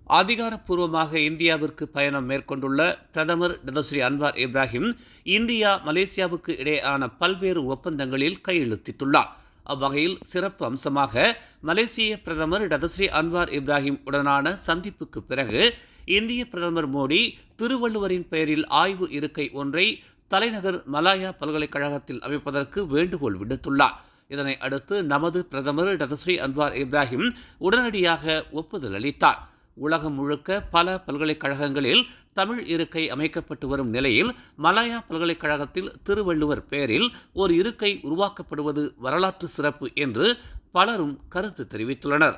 அதிகாரப்பூர்வமாக இந்தியாவிற்கு பயணம் மேற்கொண்டுள்ள பிரதமர் டதஸ்ரீ அன்வார் இப்ராஹிம் இந்தியா மலேசியாவுக்கு இடையேயான பல்வேறு ஒப்பந்தங்களில் கையெழுத்திட்டுள்ளார். அவ்வகையில் சிறப்பு அம்சமாக மலேசிய பிரதமர் டதஸ்ரீ அன்வார் இப்ராஹிம் உடனான சந்திப்புக்கு பிறகு இந்திய பிரதமர் மோடி திருவள்ளுவரின் பெயரில் ஆய்வு இருக்கை ஒன்றை தலைநகர் மலாயா பல்கலைக்கழகத்தில் அமைப்பதற்கு வேண்டுகோள் விடுத்துள்ளார். இதனை அடுத்து நமது பிரதமர் டதஸ்ரீ அன்வார் இப்ராஹிம் உடனடியாக ஒப்புதல் அளித்தார். உலகம் முழுக்க பல பல்கலைக்கழகங்களில் தமிழ் இருக்கை அமைக்கப்பட்டு வரும் நிலையில் மலாயா பல்கலைக்கழகத்தில் திருவள்ளுவர் பெயரில் ஒரு இருக்கை உருவாக்கப்படுவது வரலாற்று சிறப்பு என்று பலரும் கருத்து தெரிவித்துள்ளனர்.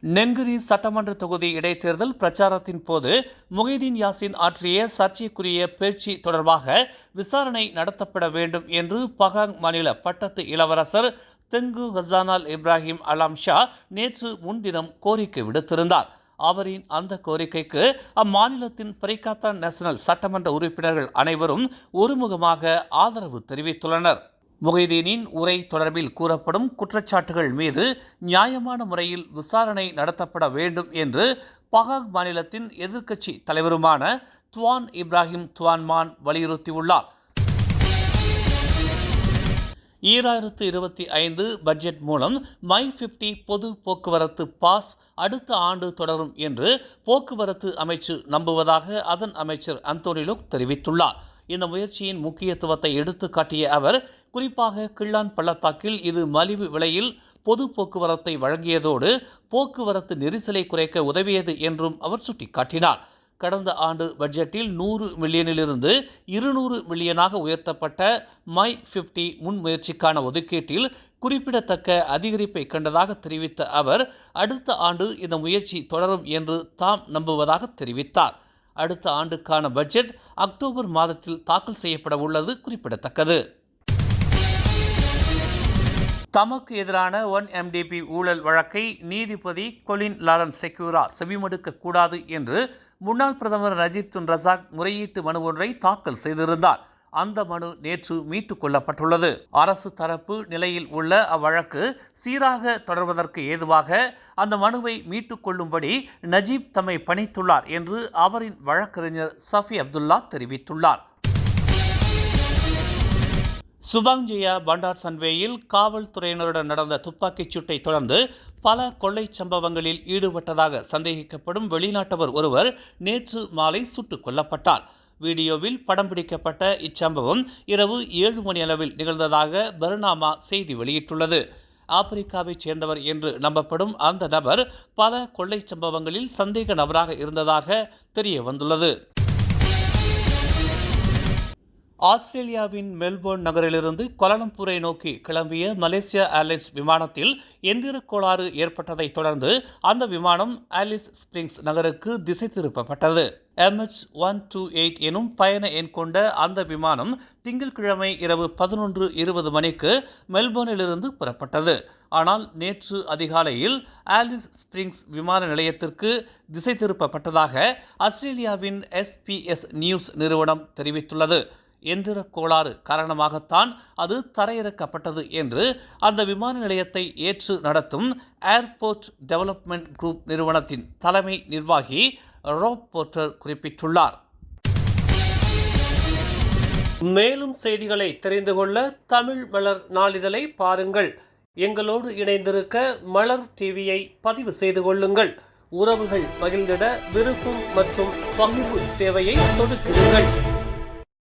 நெங்கிரி சட்டமன்ற தொகுதி இடைத்தேர்தல் பிரச்சாரத்தின் போது முஹிதீன் யாசின் ஆற்றிய சர்ச்சைக்குரிய பேச்சு தொடர்பாக விசாரணை நடத்தப்பட வேண்டும் என்று பகாங் மாநில பட்டத்து இளவரசர் தெங்கு ஹசானால் இப்ராஹிம் அலாம் ஷா நேற்று முன்தினம் கோரிக்கை விடுத்திருந்தார். அவரின் அந்த கோரிக்கைக்கு அம்மாநிலத்தின் பரிகாத்தான் நேஷனல் சட்டமன்ற உறுப்பினர்கள் அனைவரும் ஒருமுகமாக ஆதரவு தெரிவித்துள்ளனர். முஹிதீனின் உரை தொடர்பில் கூறப்படும் குற்றச்சாட்டுகள் மீது நியாயமான முறையில் விசாரணை நடத்தப்பட வேண்டும் என்று பகாங் மாநிலத்தின் எதிர்க்கட்சி தலைவருமான துவான் இப்ராஹிம் துவான்மான் வலியுறுத்தியுள்ளார். 2025 பட்ஜெட் மூலம் மை50 பொது போக்குவரத்து பாஸ் அடுத்த ஆண்டு தொடரும் என்று போக்குவரத்து அமைச்சு நம்புவதாக அதன் அமைச்சர் அந்தோனி லோக் தெரிவித்துள்ளார். இந்த முயற்சியின் முக்கியத்துவத்தை எடுத்து காட்டிய அவர் குறிப்பாக கிள்ளான் பள்ளத்தாக்கில் இது மலிவு விலையில் பொது போக்குவரத்தை வழங்கியதோடு போக்குவரத்து நெரிசலை குறைக்க உதவியது என்றும் அவர் சுட்டிக்காட்டினார். கடந்த ஆண்டு பட்ஜெட்டில் 100 மில்லியனிலிருந்து 200 மில்லியனாக உயர்த்தப்பட்ட மை50 முன்முயற்சிக்கான ஒதுக்கீட்டில் குறிப்பிடத்தக்க அதிகரிப்பை கண்டதாக தெரிவித்த அவர் அடுத்த ஆண்டு இந்த முயற்சி தொடரும் என்று தாம் நம்புவதாக தெரிவித்தார். அடுத்த ஆண்டுக்கான பட்ஜெட் அக்டோபர் மாதத்தில் தாக்கல் செய்யப்பட உள்ளது குறிப்பிடத்தக்கது. தமக்கு எதிரான 1MDB ஊழல் வழக்கை நீதிபதி கொலின் லாரன்ஸ் செக்யூரா செவிமடுக்க கூடாது என்று முன்னாள் பிரதமர் நஜீப் துன் ரசாக் முறையீட்டு மனு ஒன்றை தாக்கல் செய்திருந்தார். அந்த மனு நேற்று மீட்டுக் கொள்ளப்பட்டுள்ளது. அரசு தரப்பு நிலையில் உள்ள அவ்வழக்கு சீராக தொடர்வதற்கு ஏதுவாக அந்த மனுவை மீட்டுக் கொள்ளும்படி நஜீப் தம்மை பணித்துள்ளார் என்று அவரின் வழக்கறிஞர் சஃபி அப்துல்லா தெரிவித்துள்ளார். சுபாங்ஜயா பண்டார் சன்வேயில் காவல்துறையினருடன் நடந்த துப்பாக்கிச் சூட்டை தொடர்ந்து பல கொள்ளை சம்பவங்களில் ஈடுபட்டதாக சந்தேகிக்கப்படும் வெளிநாட்டவர் ஒருவர் நேற்று மாலை சுட்டுக் கொல்லப்பட்டார். வீடியோவில் படம் பிடிக்கப்பட்ட இச்சம்பவம் இரவு 7 மணி அளவில் நிகழ்ந்ததாக பர்னாமா செய்தி வெளியிட்டுள்ளது. ஆப்பிரிக்காவைச் சேர்ந்தவர் என்று நம்பப்படும் அந்த நபர் பல கொள்ளை சம்பவங்களில் சந்தேக நபராக இருந்ததாக தெரிய வந்துள்ளது. ஆஸ்திரேலியாவின் மெல்போர்ன் நகரிலிருந்து கோலாலம்பூரை நோக்கி கிளம்பிய மலேசியா ஏர்லைன்ஸ் விமானத்தில் எந்திர கோளாறு ஏற்பட்டதை தொடர்ந்து அந்த விமானம் ஆலிஸ் ஸ்பிரிங்ஸ் நகருக்கு திசை திருப்பப்பட்டது. MH128 எனும் பயண எண் கொண்ட அந்த விமானம் திங்கட்கிழமை இரவு 11:20 மணிக்கு மெல்போர்னிலிருந்து புறப்பட்டது. ஆனால் நேற்று அதிகாலையில் ஆலிஸ் ஸ்பிரிங்ஸ் விமான நிலையத்திற்கு திசை திருப்பப்பட்டதாக ஆஸ்திரேலியாவின் SBS நியூஸ் நிறுவனம் தெரிவித்துள்ளது. எந்திர கோளாறு காரணமாகத்தான் அது தரையிறக்கப்பட்டது என்று அந்த விமான நிலையத்தை ஏற்று நடத்தும் ஏர்போர்ட் டெவலப்மெண்ட் குரூப் நிறுவனத்தின் தலைமை நிர்வாகி ராப் போர்ட்டர் குறிப்பிட்டுள்ளார். மேலும் செய்திகளை தெரிந்து கொள்ள தமிழ் மலர் நாளிதழை பாருங்கள். எங்களோடு இணைந்திருக்க மலர் டிவியை பதிவு செய்து கொள்ளுங்கள். உறவுகள் பகிர்ந்திட விருப்பம் மற்றும் பகிர்வு சேவையை சொடுக்கிடுங்கள்.